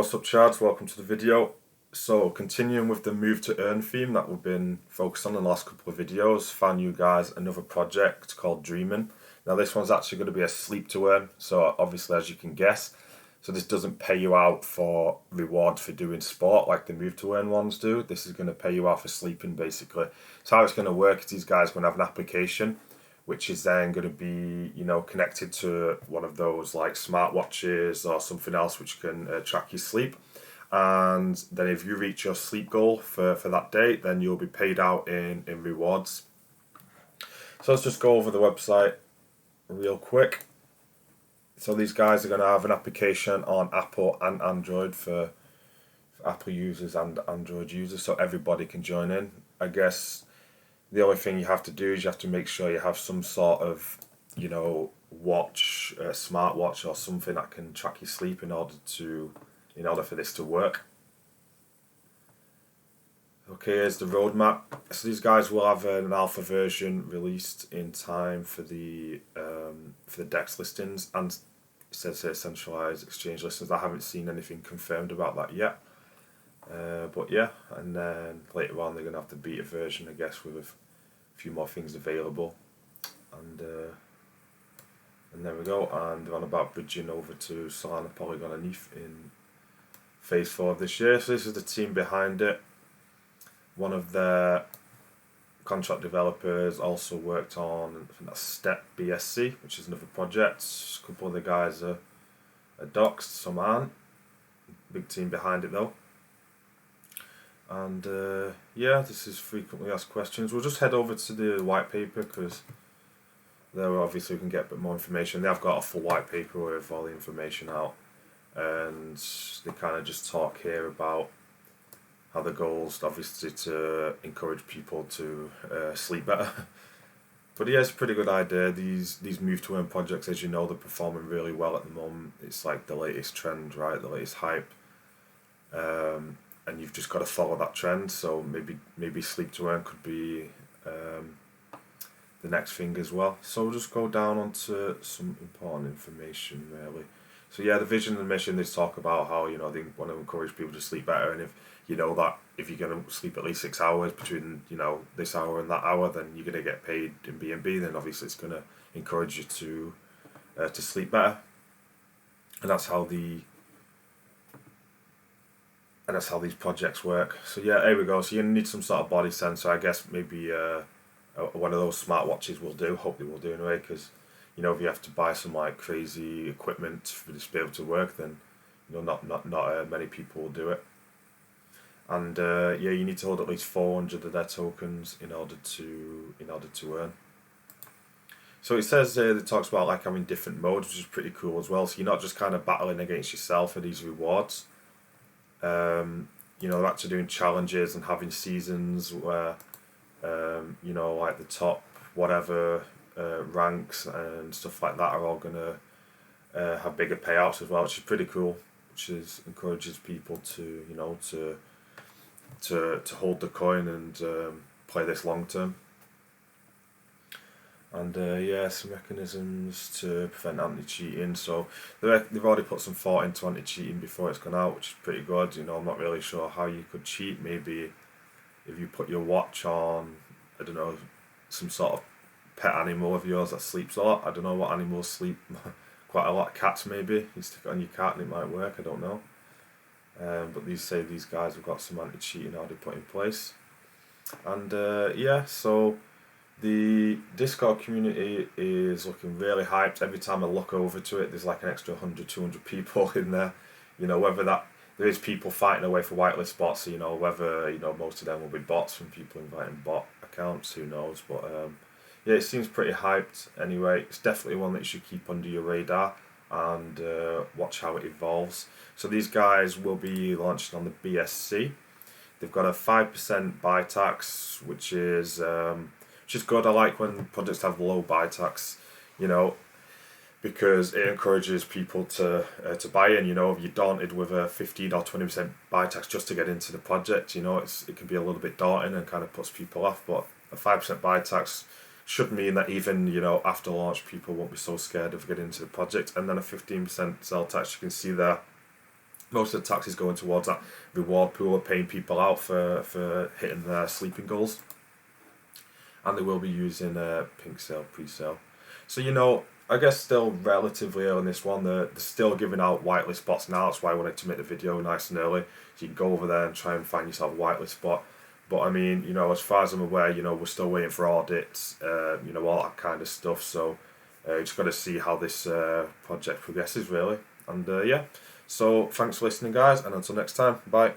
What's up, Chads? Welcome to the video. So, continuing with the move to earn theme that we've been focused on in the last couple of videos, found you guys another project called Dreaming. Now, this one's actually going to be a sleep to earn. So, obviously, as you can guess, so this doesn't pay you out for reward for doing sport like the move to earn ones do. This is going to pay you out for sleeping, basically. So, how it's going to work is these guys are going to have an application which is then going to be, connected to one of those like smartwatches or something else which can track your sleep. And then if you reach your sleep goal for that day, then you'll be paid out in rewards. So let's just go over the website real quick. So these guys are going to have an application on Apple and Android for Apple users and Android users, so everybody can join in. I guess the only thing you have to do is you have to make sure you have some sort of, watch, smartwatch or something that can track your sleep in order for this to work. Okay, here's the roadmap. So these guys will have an alpha version released in time for the DEX listings, and it says here centralized exchange listings. I haven't seen anything confirmed about that yet. But yeah, and then later on they're going to have the beta version, I guess, with a few more things available. And there we go, and they're on about bridging over to Solana, Polygon and ETH in phase 4 of this year. So this is the team behind it. One of their contract developers also worked on, I think that's Step BSC, which is another project. A couple of the guys are doxed, some aren't. Big team behind it though. And yeah, this is frequently asked questions. We'll just head over to the white paper because there obviously we can get a bit more information. They have got a full white paper with all the information out, and they kind of just talk here about how the goals obviously to encourage people to sleep better. But yeah, it's a pretty good idea. These move to earn projects, as you know, they're performing really well at the moment. It's like the latest trend, right? The latest hype. And you've just got to follow that trend. So maybe Sleep to Earn could be the next thing as well. So we'll just go down onto some important information really. So yeah, the vision and mission, they talk about how they want to encourage people to sleep better, and if you know that if you're going to sleep at least 6 hours between this hour and that hour, then you're going to get paid in BNB. Then obviously it's going to encourage you to sleep better, and that's how these projects work. So yeah, here we go. So you need some sort of body sensor. I guess maybe one of those smartwatches will do. Hope they will do anyway, because if you have to buy some like crazy equipment for this to be able to work, then not many people will do it. And yeah, you need to hold at least 400 of their tokens in order to earn. So it says it talks about like having different modes, which is pretty cool as well. So you're not just kind of battling against yourself for these rewards. They're actually doing challenges and having seasons where like the top whatever ranks and stuff like that are all gonna have bigger payouts as well, which is pretty cool. Which encourages people to hold the coin and play this long term. And yeah, some mechanisms to prevent anti-cheating. So they've already put some thought into anti-cheating before it's gone out, which is pretty good. I'm not really sure how you could cheat. Maybe if you put your watch on, I don't know, some sort of pet animal of yours that sleeps a lot. I don't know what animals sleep quite a lot. Cats maybe. You stick it on your cat and it might work. I don't know. But these guys have got some anti-cheating already put in place. And yeah, so the Discord community is looking really hyped. Every time I look over to it, there's like an extra 100, 200 people in there. Whether that there is people fighting away for whitelist bots, whether most of them will be bots from people inviting bot accounts, who knows. But yeah, it seems pretty hyped anyway. It's definitely one that you should keep under your radar and watch how it evolves. So these guys will be launching on the BSC. They've got a 5% buy tax, which is good. I like when projects have low buy tax, because it encourages people to buy in. If you're daunted with a 15 or 20% buy tax just to get into the project, it can be a little bit daunting and kind of puts people off. But a 5% buy tax should mean that even after launch, people won't be so scared of getting into the project. And then a 15% sell tax, you can see there, most of the tax is going towards that reward pool of paying people out for hitting their sleeping goals. And they will be using pink sale, pre-sale. So, I guess still relatively early in this one. They're still giving out whitelist spots now. That's why I wanted to make the video nice and early. So you can go over there and try and find yourself a whitelist spot. But I mean, as far as I'm aware, we're still waiting for audits, all that kind of stuff. So just got to see how this project progresses, really. And yeah, so thanks for listening, guys, and until next time, bye.